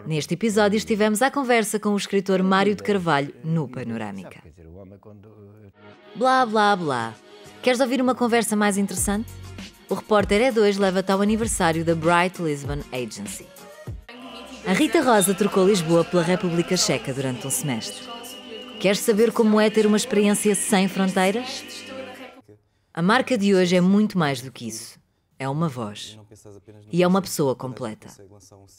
Neste episódio estivemos à conversa com o escritor Mário de Carvalho no Panorâmica. Blá, blá, blá. Queres ouvir uma conversa mais interessante? O repórter E2 leva-te ao aniversário da Bright Lisbon Agency. A Rita Rosa trocou Lisboa pela República Checa durante um semestre. Queres saber como é ter uma experiência sem fronteiras? A marca de hoje é muito mais do que isso. É uma voz. E é uma pessoa completa.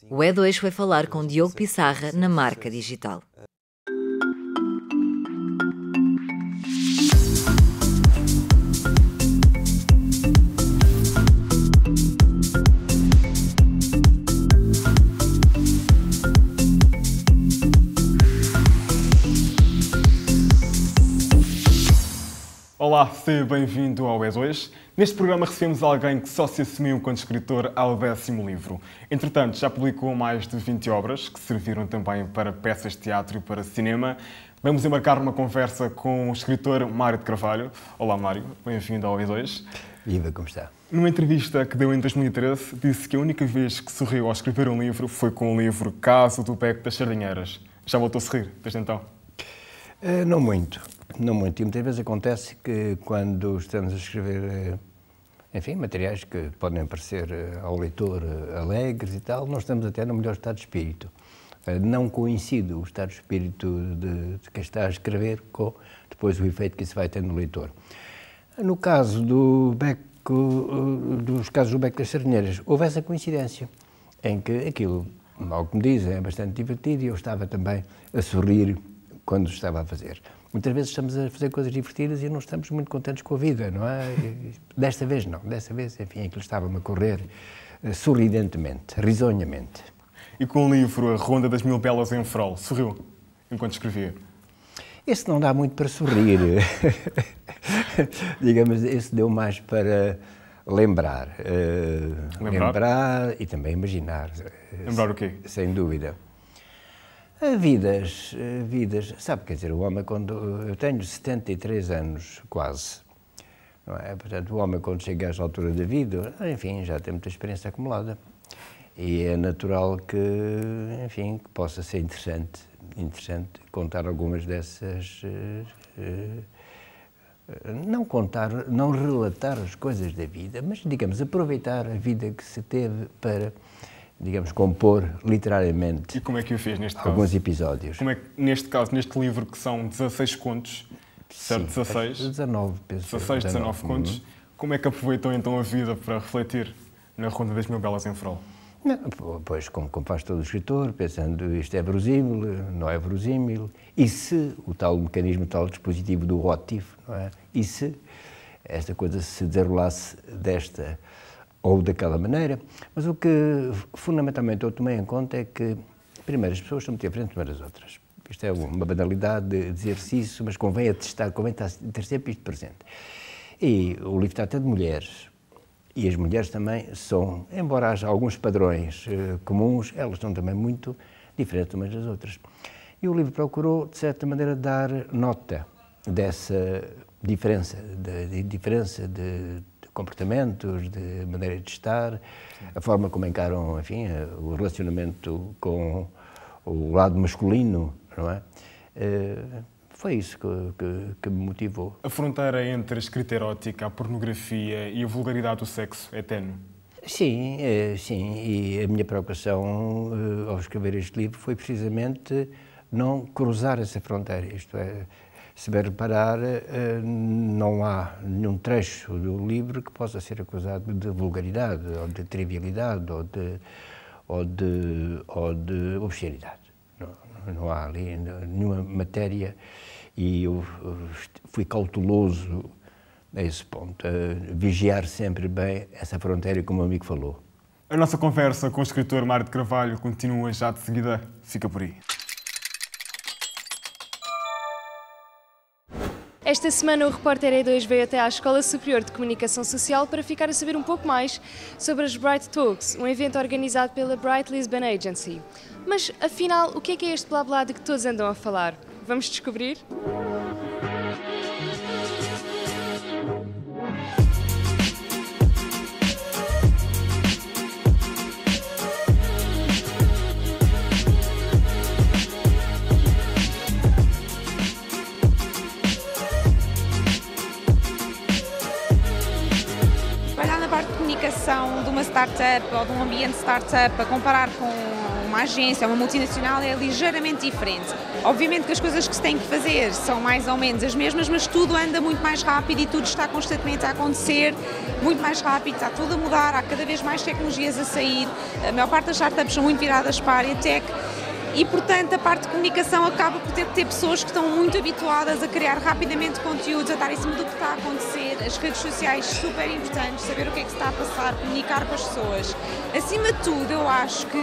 O E2 foi falar com Diogo Pissarra na marca digital. Olá, seja bem-vindo ao E2. Neste programa recebemos alguém que só se assumiu enquanto escritor ao 10º livro. Entretanto, já publicou mais de 20 obras, que serviram também para peças de teatro e para cinema. Vamos embarcar numa conversa com o escritor Mário de Carvalho. Olá, Mário. Bem-vindo ao E2. Viva, como está? Numa entrevista que deu em 2013, disse que a única vez que sorriu ao escrever um livro foi com o livro Caso do Beco das Sardinheiras. Já voltou a sorrir desde então? Não muito. Não muito. E muitas vezes acontece que quando estamos a escrever, materiais que podem parecer ao leitor alegres e tal, nós estamos até no melhor estado de espírito. Não coincide o estado de espírito de quem está a escrever com depois o efeito que isso vai ter no leitor. No caso dos casos do Beco das Sardinheiras, houve essa coincidência em que aquilo, ao que me dizem, é bastante divertido e eu estava também a sorrir quando estava a fazer. Muitas vezes estamos a fazer coisas divertidas e não estamos muito contentes com a vida, não é? Desta vez não. Desta vez, enfim, aquilo estava-me a correr sorridentemente, risonhamente. E com o livro A Ronda das Mil Belas em Frol, sorriu enquanto escrevia? Esse não dá muito para sorrir. Digamos, esse deu mais para lembrar. Lembrar e também imaginar. Lembrar o quê? Sem dúvida. Vidas, sabe, quer dizer, o homem quando... Eu tenho 73 anos, quase, não é? Portanto, o homem quando chega a esta altura da vida, enfim, já tem muita experiência acumulada. E é natural que, enfim, que possa ser interessante contar algumas dessas... não relatar as coisas da vida, mas, digamos, aproveitar a vida que se teve para... digamos, compor literariamente. E como é que o fez neste caso? Alguns episódios. Como é que, neste caso, neste livro, que são 16 contos, certo? 16? 19, penso. 16, 19 contos. Como é que aproveitou então a vida para refletir na Ronda das Mil Belas em Frol? Pois, como faz todo o escritor, pensando isto é verosímil, não é verosímil, e se o tal mecanismo, o tal dispositivo do what if, não é? E se esta coisa se desenrolasse desta ou daquela maneira, mas o que fundamentalmente eu tomei em conta é que, primeiro, as pessoas estão muito diferentes umas das outras. Isto é uma banalidade de dizer-se isso, mas convém atestar, convém ter sempre isto presente. E o livro trata de mulheres, e as mulheres também são, embora haja alguns padrões comuns, elas são também muito diferentes umas das outras. E o livro procurou, de certa maneira, dar nota dessa diferença, de comportamentos, de maneira de estar, a forma como encaram, enfim, o relacionamento com o lado masculino, não é? Foi isso que me motivou. A fronteira entre a escrita erótica, a pornografia e a vulgaridade do sexo é ténue? Sim, e a minha preocupação ao escrever este livro foi precisamente não cruzar essa fronteira, isto é, se bem reparar, não há nenhum trecho do livro que possa ser acusado de vulgaridade, ou de trivialidade, ou de obscenidade. Não há ali nenhuma matéria e eu fui cauteloso a esse ponto, a vigiar sempre bem essa fronteira, como o amigo falou. A nossa conversa com o escritor Mário de Carvalho continua já de seguida. Fica por aí. Esta semana o repórter E2 veio até à Escola Superior de Comunicação Social para ficar a saber um pouco mais sobre as Bright Talks, um evento organizado pela Bright Lisbon Agency. Mas, afinal, o que é este blá blá de que todos andam a falar? Vamos descobrir? startup ou de um ambiente startup a comparar com uma agência, uma multinacional, é ligeiramente diferente. Obviamente que as coisas que se têm que fazer são mais ou menos as mesmas, mas tudo anda muito mais rápido e tudo está constantemente a acontecer muito mais rápido, está tudo a mudar, há cada vez mais tecnologias a sair, a maior parte das startups são muito viradas para a área tech. E, portanto, a parte de comunicação acaba por ter pessoas que estão muito habituadas a criar rapidamente conteúdos, a estar em cima do que está a acontecer, as redes sociais super importantes, saber o que é que se está a passar, comunicar com as pessoas. Acima de tudo, eu acho que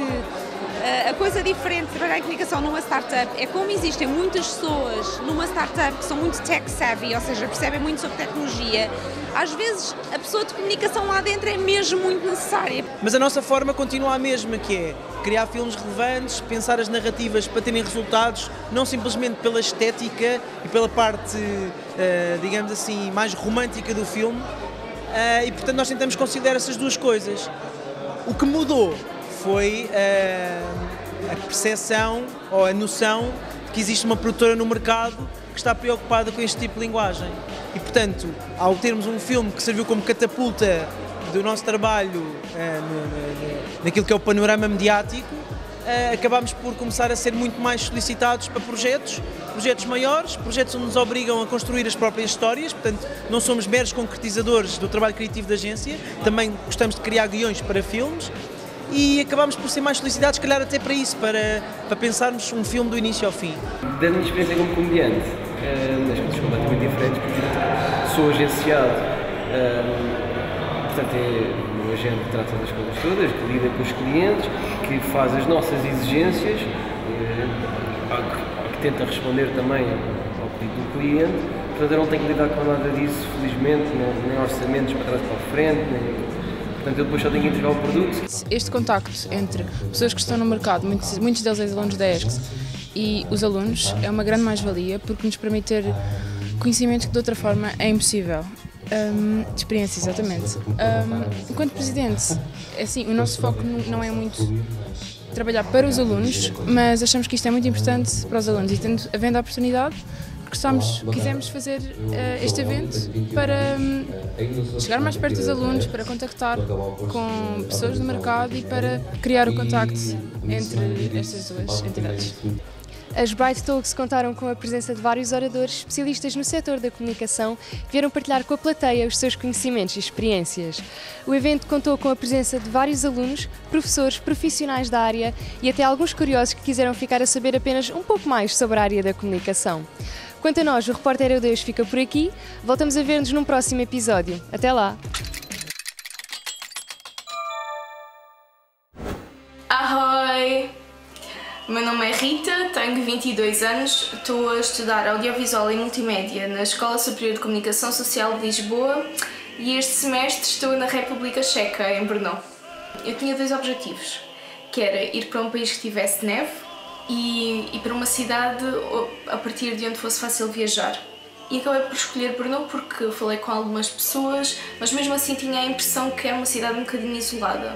a coisa diferente de trabalhar em comunicação numa startup é como existem muitas pessoas numa startup que são muito tech savvy, ou seja, percebem muito sobre tecnologia. Às vezes a pessoa de comunicação lá dentro é mesmo muito necessária. Mas a nossa forma continua a mesma, que é criar filmes relevantes, pensar as narrativas para terem resultados, não simplesmente pela estética e pela parte, digamos assim, mais romântica do filme. E portanto nós tentamos conciliar essas duas coisas. O que mudou foi a percepção ou a noção de que existe uma produtora no mercado que está preocupada com este tipo de linguagem. E, portanto, ao termos um filme que serviu como catapulta do nosso trabalho naquilo que é o panorama mediático, acabámos por começar a ser muito mais solicitados para projetos maiores, projetos onde nos obrigam a construir as próprias histórias, portanto, não somos meros concretizadores do trabalho criativo da agência, também gostamos de criar guiões para filmes, e acabámos por ser mais solicitados, se calhar até para isso, para pensarmos um filme do início ao fim. Da minha experiência como comediante, as coisas completamente diferentes, porque sou agenciado, portanto é um agente que trata das coisas todas, que lida com os clientes, que faz as nossas exigências, que tenta responder também ao pedido do cliente, portanto eu não tenho que lidar com nada disso, felizmente, nem orçamentos para trás para a frente, portanto eu depois só tenho que entregar o produto. Este contacto entre pessoas que estão no mercado, muitos deles ex-alunos da ESCS, e os alunos é uma grande mais-valia porque nos permite ter conhecimentos que de outra forma é impossível. De experiência, exatamente. Enquanto presidente, assim, o nosso foco não é muito trabalhar para os alunos, mas achamos que isto é muito importante para os alunos e havendo a oportunidade, quisemos fazer este evento para chegar mais perto dos alunos, para contactar com pessoas do mercado e para criar o contacto entre estas duas entidades. As Bright Talks contaram com a presença de vários oradores especialistas no setor da comunicação que vieram partilhar com a plateia os seus conhecimentos e experiências. O evento contou com a presença de vários alunos, professores, profissionais da área e até alguns curiosos que quiseram ficar a saber apenas um pouco mais sobre a área da comunicação. Quanto a nós, o Repórter E2 fica por aqui. Voltamos a ver-nos num próximo episódio. Até lá! Ahoj! Meu nome é Rita, tenho 22 anos, estou a estudar Audiovisual e Multimédia na Escola Superior de Comunicação Social de Lisboa e este semestre estou na República Checa, em Brno. Eu tinha dois objetivos, que era ir para um país que tivesse neve e para uma cidade a partir de onde fosse fácil viajar. E acabei por escolher Brno porque falei com algumas pessoas, mas mesmo assim tinha a impressão que era uma cidade um bocadinho isolada.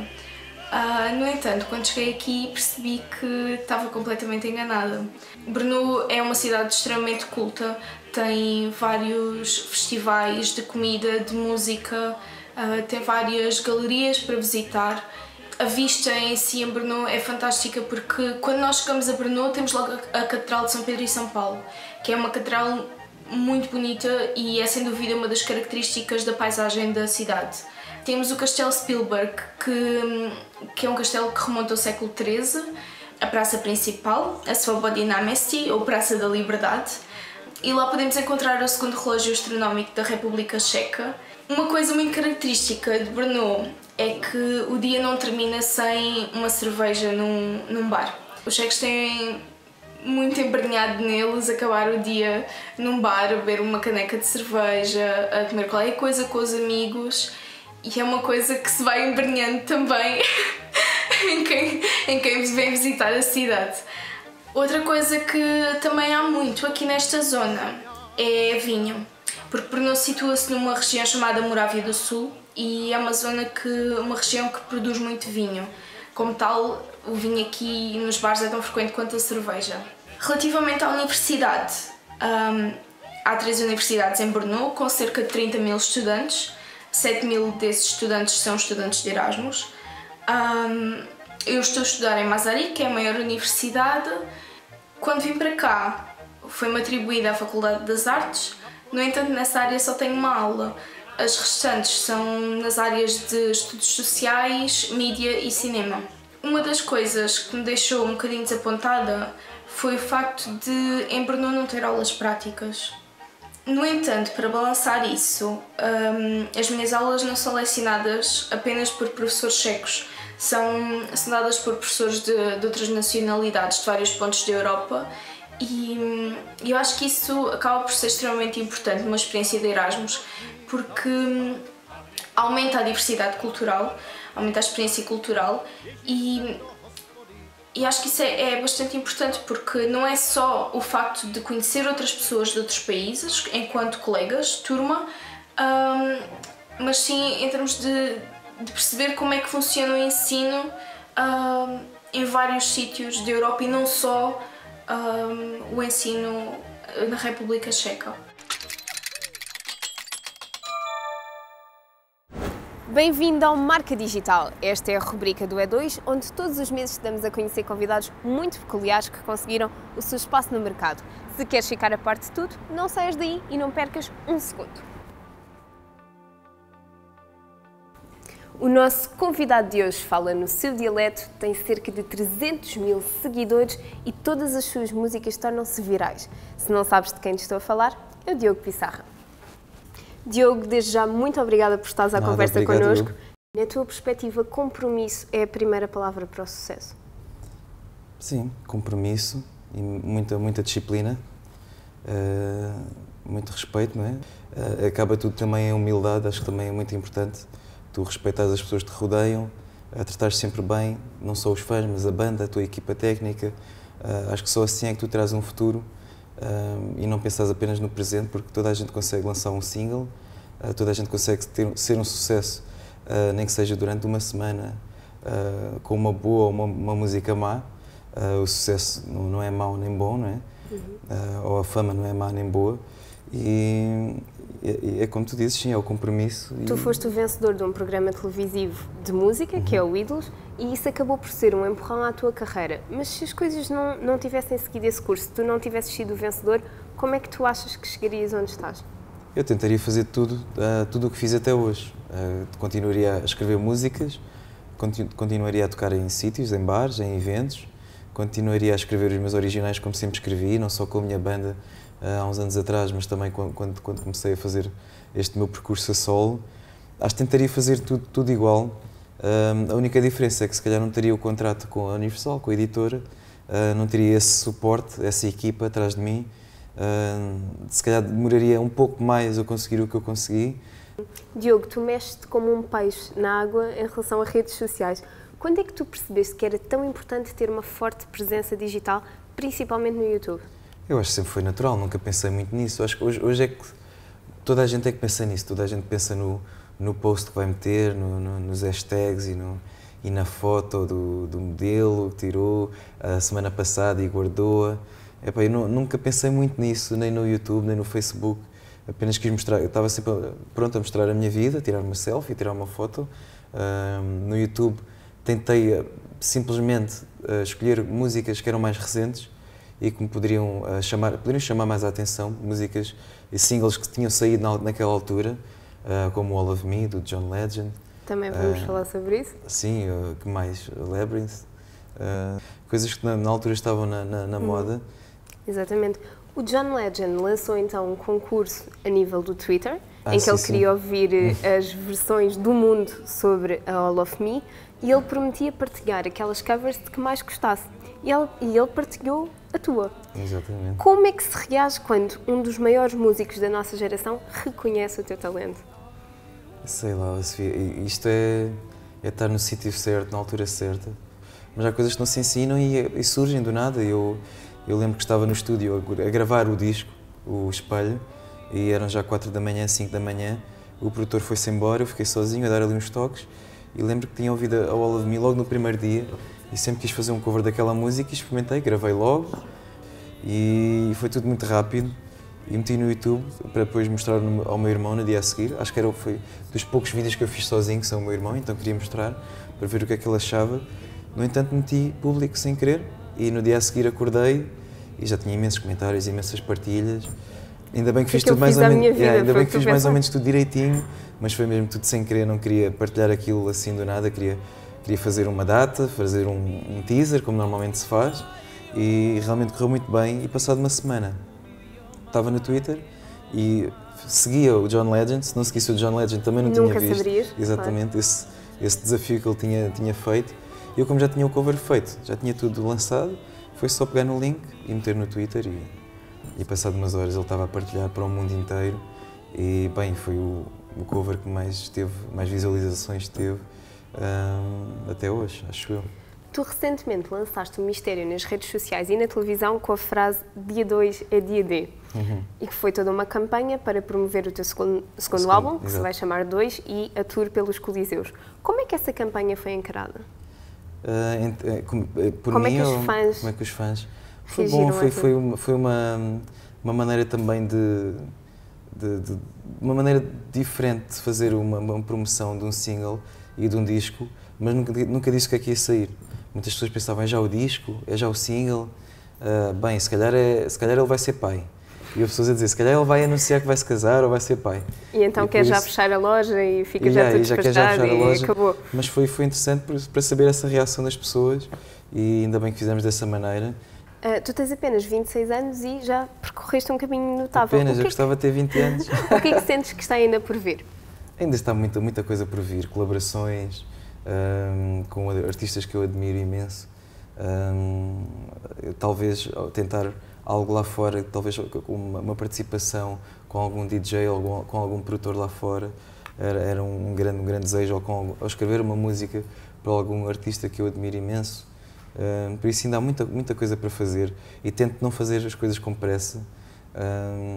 No entanto, quando cheguei aqui percebi que estava completamente enganada. Brno é uma cidade extremamente culta, tem vários festivais de comida, de música, tem várias galerias para visitar. A vista em si em Brno é fantástica porque quando nós chegamos a Brno temos logo a Catedral de São Pedro e São Paulo, que é uma catedral muito bonita e é sem dúvida uma das características da paisagem da cidade. Temos o Castelo Spielberg, que é um castelo que remonta ao século XIII, a praça principal, a Svobodina Mesti, ou Praça da Liberdade, e lá podemos encontrar o segundo relógio astronómico da República Checa. Uma coisa muito característica de Brno é que o dia não termina sem uma cerveja num bar. Os checos têm muito embrenhado neles acabar o dia num bar, a beber uma caneca de cerveja, a comer qualquer coisa com os amigos. E é uma coisa que se vai embrenhando também em quem vem visitar a cidade. Outra coisa que também há muito aqui nesta zona é vinho, porque Brno situa-se numa região chamada Morávia do Sul e é uma região que produz muito vinho. Como tal, o vinho aqui nos bares é tão frequente quanto a cerveja. Relativamente à universidade, há 3 universidades em Brno com cerca de 30 mil estudantes. 7 mil desses estudantes são estudantes de Erasmus. Eu estou a estudar em Masaryk, que é a maior universidade. Quando vim para cá, foi-me atribuída à Faculdade das Artes. No entanto, nessa área só tenho uma aula. As restantes são nas áreas de estudos sociais, mídia e cinema. Uma das coisas que me deixou um bocadinho desapontada foi o facto de em Brno não ter aulas práticas. No entanto, para balançar isso, as minhas aulas não são lecionadas apenas por professores checos, são dadas por professores de outras nacionalidades, de vários pontos da Europa, e eu acho que isso acaba por ser extremamente importante numa experiência de Erasmus, porque aumenta a diversidade cultural, aumenta a experiência cultural e acho que isso é bastante importante, porque não é só o facto de conhecer outras pessoas de outros países enquanto colegas, turma, mas sim em termos de perceber como é que funciona o ensino em vários sítios da Europa e não só o ensino na República Checa. Bem-vindo ao Marca Digital. Esta é a rubrica do E2, onde todos os meses damos a conhecer convidados muito peculiares que conseguiram o seu espaço no mercado. Se queres ficar a par de tudo, não saias daí e não percas um segundo. O nosso convidado de hoje fala no seu dialeto, tem cerca de 300 mil seguidores e todas as suas músicas tornam-se virais. Se não sabes de quem te estou a falar, é o Diogo Pissarra. Diogo, desde já, muito obrigada por estares à conversa connosco. Na tua perspectiva, compromisso é a primeira palavra para o sucesso? Sim, compromisso e muita disciplina, muito respeito, não é? Acaba tudo também em humildade, acho que também é muito importante. Tu respeitas as pessoas que te rodeiam, tratares sempre bem, não só os fãs, mas a banda, a tua equipa técnica. Acho que só assim é que tu traz um futuro e não pensas apenas no presente, porque toda a gente consegue lançar um single, toda a gente consegue ser um sucesso, nem que seja durante uma semana, com uma boa ou uma música má. O sucesso não é mau nem bom, não é? Ou a fama não é má nem boa. E é como tu dizes, sim, é o compromisso. Tu foste o vencedor de um programa televisivo de música, que é o Ídolos, e isso acabou por ser um empurrão à tua carreira. Mas se as coisas não tivessem seguido esse curso, se tu não tivesses sido o vencedor, como é que tu achas que chegarias onde estás? Eu tentaria fazer tudo o que fiz até hoje. Continuaria a escrever músicas, continuaria a tocar em sítios, em bares, em eventos, continuaria a escrever os meus originais como sempre escrevi, não só com a minha banda, há uns anos atrás, mas também quando comecei a fazer este meu percurso a solo. Acho que tentaria fazer tudo igual. A única diferença é que se calhar não teria o contrato com a Universal, com a editora, não teria esse suporte, essa equipa atrás de mim. Se calhar demoraria um pouco mais a conseguir o que eu consegui. Diogo, tu mexes-te como um peixe na água em relação a redes sociais. Quando é que tu percebeste que era tão importante ter uma forte presença digital, principalmente no YouTube? Eu acho que sempre foi natural, nunca pensei muito nisso. Acho que hoje é que toda a gente é que pensa nisso, toda a gente pensa no post que vai meter, nos hashtags e na foto do modelo que tirou a semana passada e guardou-a. Eu nunca pensei muito nisso, nem no YouTube, nem no Facebook. Apenas quis mostrar, eu estava sempre pronto a mostrar a minha vida, tirar uma selfie, tirar uma foto. No YouTube tentei simplesmente escolher músicas que eram mais recentes e que me poderiam chamar mais a atenção, músicas e singles que tinham saído naquela altura, como All of Me, do John Legend. Também vamos falar sobre isso? Sim, que mais? Labyrinth. Coisas que na altura estavam na moda. Exatamente. O John Legend lançou então um concurso a nível do Twitter, em que ele queria ouvir as versões do mundo sobre a All of Me, e ele prometia partilhar aquelas covers de que mais gostasse. E ele partilhou a tua. Exatamente. Como é que se reage quando um dos maiores músicos da nossa geração reconhece o teu talento? Sei lá, Sofia, isto é estar no sítio certo, na altura certa. Mas há coisas que não se ensinam e surgem do nada. Eu lembro que estava no estúdio a gravar o disco, o Espelho, e eram já 4 da manhã, 5 da manhã. O produtor foi-se embora, eu fiquei sozinho a dar ali uns toques e lembro que tinha ouvido a All of Me logo no primeiro dia e sempre quis fazer um cover daquela música e experimentei, gravei logo e foi tudo muito rápido e meti no YouTube para depois mostrar ao meu irmão no dia a seguir. Acho que foi dos poucos vídeos que eu fiz sozinho, que são o meu irmão, então queria mostrar. para ver o que é que ele achava. No entanto, meti público sem querer e no dia a seguir acordei e já tinha imensos comentários, imensas partilhas. Ainda bem que fiz tudo mais ou menos, ainda bem que fiz mais ou menos tudo direitinho, mas foi mesmo tudo sem querer, não queria partilhar aquilo assim do nada, queria fazer uma data, fazer um teaser, como normalmente se faz, e realmente correu muito bem. E passado uma semana estava no Twitter e seguia o John Legend. Se não seguisse o John Legend também não tinha visto. Saberias, exatamente, claro. esse desafio que ele tinha feito. Eu, como já tinha o cover feito, já tinha tudo lançado, foi só pegar no link e meter no Twitter e passado umas horas ele estava a partilhar para o mundo inteiro e, bem, foi o cover que mais visualizações teve até hoje, acho eu. Tu recentemente lançaste um mistério nas redes sociais e na televisão com a frase dia 2 é dia D. E que foi toda uma campanha para promover o teu segundo álbum, que se vai chamar 2, e a tour pelos Coliseus. Como é que essa campanha foi encarada? Por como mim, é que os fãs como é que os fãs? Foi bom, foi uma maneira também uma maneira diferente de fazer uma promoção de um single e de um disco, mas nunca disse o que é que ia sair. Muitas pessoas pensavam, é já o disco, é já o single, bem, se calhar ele vai ser pai. E as pessoas a dizer, se calhar ele vai anunciar que vai se casar ou vai ser pai. E então quer já fechar a loja e fica já tudo despachado e acabou. Mas foi interessante para saber essa reação das pessoas e ainda bem que fizemos dessa maneira. Tu tens apenas 26 anos e já percorreste um caminho notável. Apenas, eu gostava de ter 20 anos. O que é que sentes que está ainda por vir? Ainda está muita coisa por vir, colaborações com artistas que eu admiro imenso. Talvez tentar algo lá fora, talvez uma participação com algum DJ ou com algum produtor lá fora. Era um grande desejo, ou escrever uma música para algum artista que eu admiro imenso. Por isso ainda há muita coisa para fazer e tento não fazer as coisas com pressa.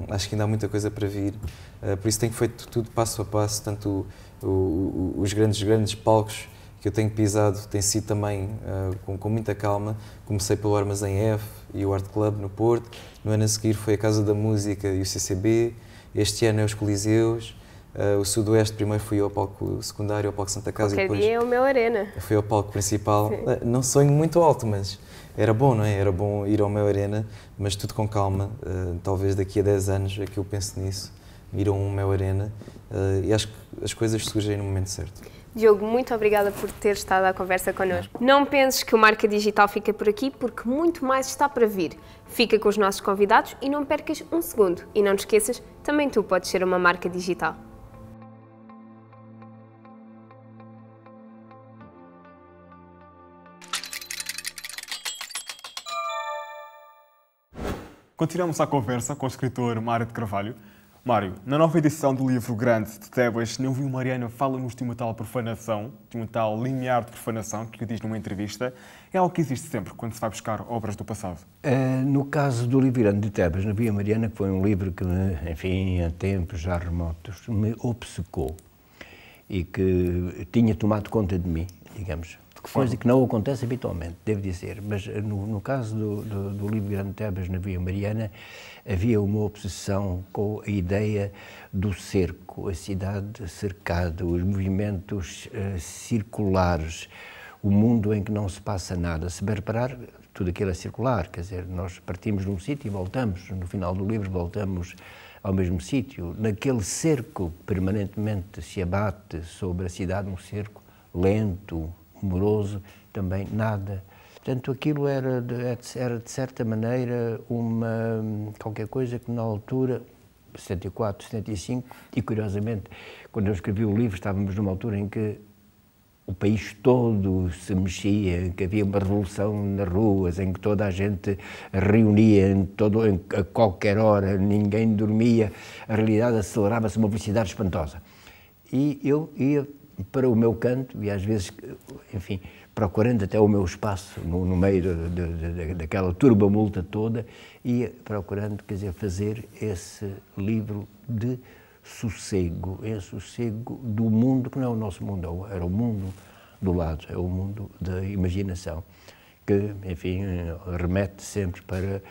Acho que ainda há muita coisa para vir, por isso tenho feito tudo passo a passo, tanto os grandes palcos que eu tenho pisado tem sido também com muita calma. Comecei pelo Armazém F e o Art Club no Porto, no ano a seguir foi a Casa da Música e o CCB, este ano é os Coliseus, o Sudoeste primeiro fui ao palco secundário, ao palco Santa Casa e depois dia é o meu Arena. Fui ao palco principal. Não sonho muito alto, mas era bom, não é? Era bom ir ao meu Arena, mas tudo com calma. Talvez daqui a 10 anos é que eu penso nisso, ir a um meu Arena, e acho que as coisas surgem no momento certo. Diogo, muito obrigada por ter estado à conversa connosco. Não penses que o Marca Digital fica por aqui, porque muito mais está para vir. Fica com os nossos convidados e não percas um segundo. E não te esqueças, também tu podes ser uma marca digital. Continuamos a conversa com o escritor Mário de Carvalho. Mário, na nova edição do livro Grande de Tebas, não viu Mariana fala-nos de uma tal profanação, de um tal limiar de profanação, que lhe diz numa entrevista. É algo que existe sempre quando se vai buscar obras do passado. No caso do livro Grande de Tebas, na Via Mariana, que foi um livro que, enfim, há tempos já remotos, me obcecou e que tinha tomado conta de mim, digamos. Coisa que não acontece habitualmente, devo dizer, mas no caso do livro Grande de Tebas, na Via Mariana, havia uma obsessão com a ideia do cerco, a cidade cercada, os movimentos circulares, o mundo em que não se passa nada. Se bem reparar, tudo aquilo é circular, quer dizer, nós partimos de um sítio e voltamos, no final do livro voltamos ao mesmo sítio. Naquele cerco permanentemente se abate sobre a cidade, um cerco lento, moroso, também nada. Portanto, aquilo era de certa maneira qualquer coisa que na altura, 74, 75, e curiosamente, quando eu escrevi o livro, estávamos numa altura em que o país todo se mexia, em que havia uma revolução nas ruas, em que toda a gente reunia a qualquer hora, ninguém dormia, a realidade acelerava-se uma velocidade espantosa. E eu ia para o meu canto, e às vezes, enfim, procurando até o meu espaço no meio daquela turbamulta toda, ia procurando, quer dizer, fazer esse livro de sossego, sossego do mundo que não é o nosso mundo, era o mundo do lado, é o mundo da imaginação, que, enfim, remete sempre para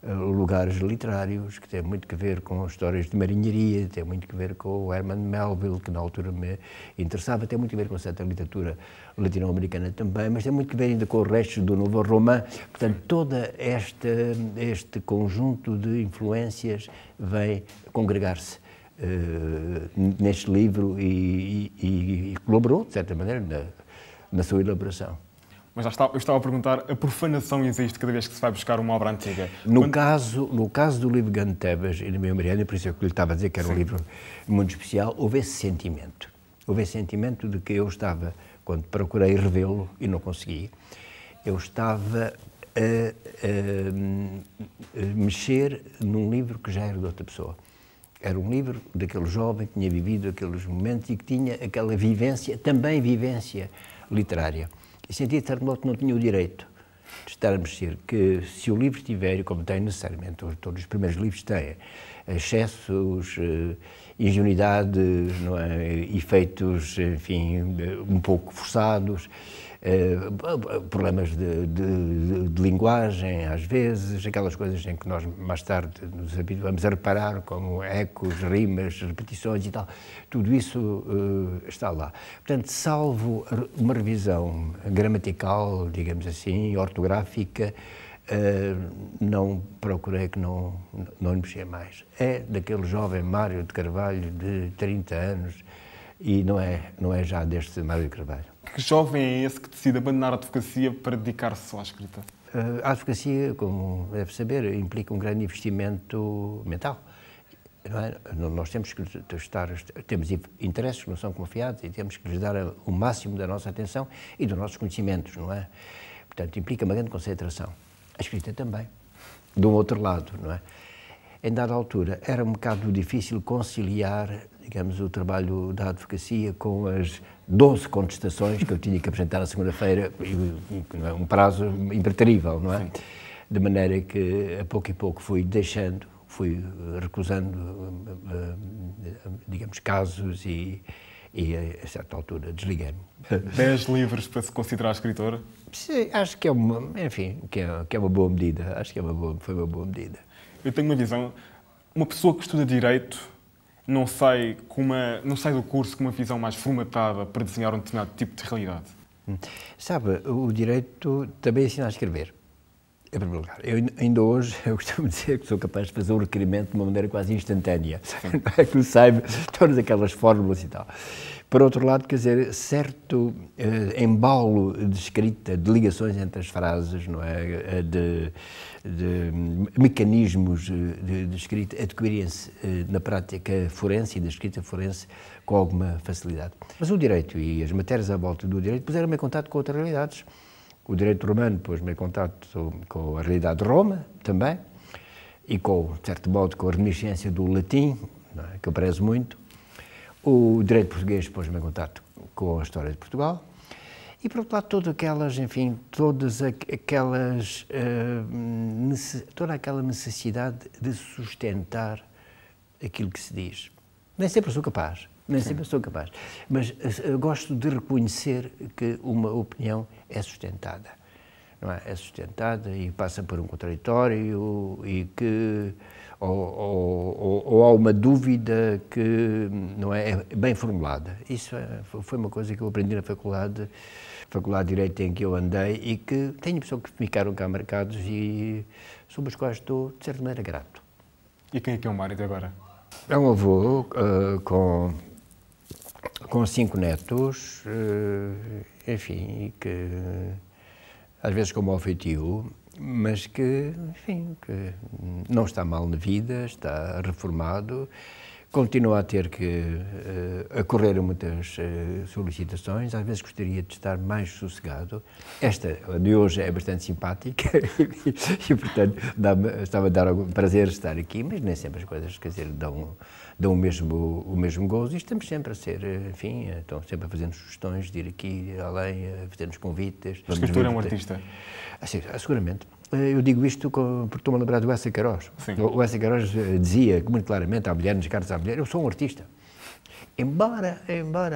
lugares literários, que tem muito que ver com histórias de marinharia, tem muito que ver com o Herman Melville, que na altura me interessava, tem muito que ver com certa literatura latino-americana também, mas tem muito que ver ainda com os restos do Novo Romã. Portanto, todo este conjunto de influências vem congregar-se neste livro e colaborou, de certa maneira, na sua elaboração. Mas eu estava a perguntar, a profanação existe cada vez que se vai buscar uma obra antiga? No caso do livro Gantebas e da minha Mariana, por isso é que eu lhe estava a dizer que era um livro muito especial, houve esse sentimento. Houve esse sentimento de que eu estava, quando procurei revê-lo e não consegui, eu estava a mexer num livro que já era de outra pessoa. Era um livro daquele jovem que tinha vivido aqueles momentos e que tinha aquela vivência, também vivência literária. E senti, de certo modo, que não tinha o direito de estar a mexer, que se o livro tiver, como tem necessariamente, todos os primeiros livros têm, excessos, ingenuidade, não é? Efeitos, enfim, um pouco forçados, problemas de linguagem, às vezes, aquelas coisas em que nós mais tarde nos habituamos a reparar, como ecos, rimas, repetições e tal, tudo isso está lá. Portanto, salvo uma revisão gramatical, digamos assim, ortográfica, não procurei que não lhe mexer mais. É daquele jovem Mário de Carvalho de 30 anos e não é já deste Mário de Carvalho. Que jovem é esse que decide abandonar a advocacia para dedicar-se só à escrita? A advocacia, como deve saber, implica um grande investimento mental. Não é? Nós temos que temos interesses que não são confiados e temos que lhes dar o máximo da nossa atenção e dos nossos conhecimentos, não é? Portanto, implica uma grande concentração. A escrita também, de um outro lado, não é? Em dada altura, era um bocado difícil conciliar, digamos, o trabalho da advocacia com as 12 contestações que eu tinha que apresentar na segunda-feira, um prazo impreterível, não é? Sim. De maneira que, a pouco e pouco, fui recusando, digamos, casos e a certa altura, desliguei-me. 10 livros para se considerar escritor? Sim, acho que é uma boa medida. Acho que foi uma boa medida. Eu tenho uma visão, uma pessoa que estuda Direito não sai do curso com uma visão mais formatada para desenhar um determinado tipo de realidade. Sabe, o Direito também ensina a escrever, em primeiro lugar. Ainda hoje, eu costumo dizer que sou capaz de fazer um requerimento de uma maneira quase instantânea. Não é que saiba todas aquelas fórmulas e tal. Por outro lado, quer dizer, certo embalo de escrita, de ligações entre as frases, não é? De mecanismos de escrita, adquirem-se na prática forense e da escrita forense com alguma facilidade. Mas o direito e as matérias à volta do direito puseram-me em contato com outras realidades. O direito romano pôs-me em contato com a realidade de Roma, também, e de certo modo, com a reminiscência do latim, não é? Que eu prezo muito. O direito português pôs-me em contato com a história de Portugal e, por outro lado, toda aquela necessidade de sustentar aquilo que se diz. Nem sempre sou capaz, mas gosto de reconhecer que uma opinião é sustentada. Não é? É sustentada e passa por um contraditório e que ou há uma dúvida que não é bem formulada. Isso foi uma coisa que eu aprendi na Faculdade de Direito em que eu andei e que tenho pessoas que ficaram cá marcados e sobre os quais estou, de certa maneira, grato. E quem é que é o Mário de agora? É um avô com 5 netos, enfim, que às vezes comove o feitio, mas que, enfim, que não está mal na vida, está reformado, continua a ter que correr muitas solicitações, às vezes gostaria de estar mais sossegado. Esta de hoje é bastante simpática e portanto, estava a dar algum prazer estar aqui, mas nem sempre as coisas, quer dizer, dão o mesmo gozo e estamos sempre a ser, enfim, estão sempre a fazer-nos sugestões de ir aqui, além, a fazer-nos convites. O escritor é um artista? Sim, seguramente. Eu digo isto porque estou-me a lembrar do Eça Queiroz. O Eça Queiroz dizia muito claramente à mulher, nas cartas à mulher, eu sou um artista. Embora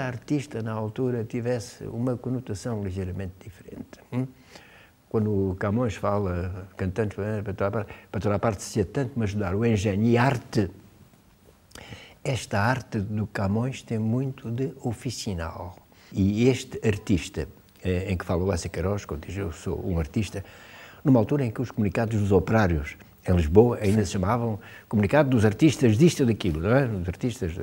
artista na altura tivesse uma conotação ligeiramente diferente. quando o Camões fala, cantando, para toda a parte se tanto me ajudar, o engenho e a arte, esta arte do Camões tem muito de oficinal. E este artista, em que fala o Lessa Queiroz, quando diz eu sou um artista, numa altura em que os comunicados dos operários em Lisboa ainda se chamavam comunicado dos artistas disto ou daquilo, não é? Dos artistas,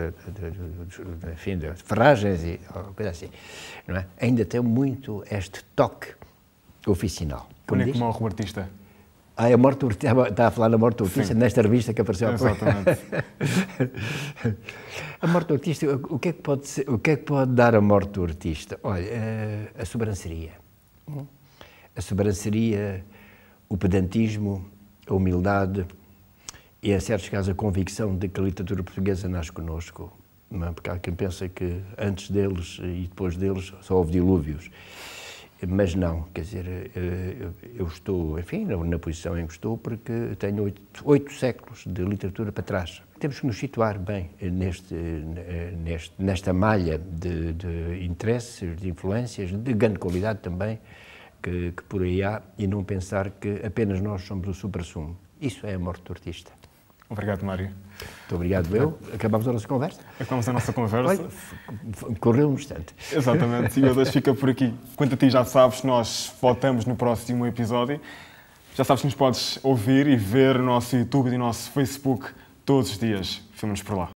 enfim, de ferragens e coisa assim, não é? Ainda tem muito este toque oficinal. Quando é que morre o artista? A morte do artista, está a falar da morte do artista nesta revista que apareceu há pouco. Exatamente. A morte do artista, o que é que pode dar a morte do artista? Olha, a sobranceria. A sobranceria, o pedantismo, a humildade e, em certos casos, a convicção de que a literatura portuguesa nasce connosco. Não é? Porque há quem pensa que antes deles e depois deles só houve dilúvios. Mas não, quer dizer, eu estou, enfim, na posição em que estou porque tenho 8 séculos de literatura para trás. Temos que nos situar bem nesta malha de interesses, de influências, de grande qualidade também, que por aí há, e não pensar que apenas nós somos o supra-sumo. Isso é a morte do artista. Obrigado, Mário. Muito obrigado, eu. Acabamos a nossa conversa? Acabamos a nossa conversa. Olha, correu um instante. Exatamente, e o Deus fica por aqui. Quanto a ti, já sabes, nós voltamos no próximo episódio. Já sabes que nos podes ouvir e ver no nosso YouTube e no nosso Facebook todos os dias. Vemo-nos por lá.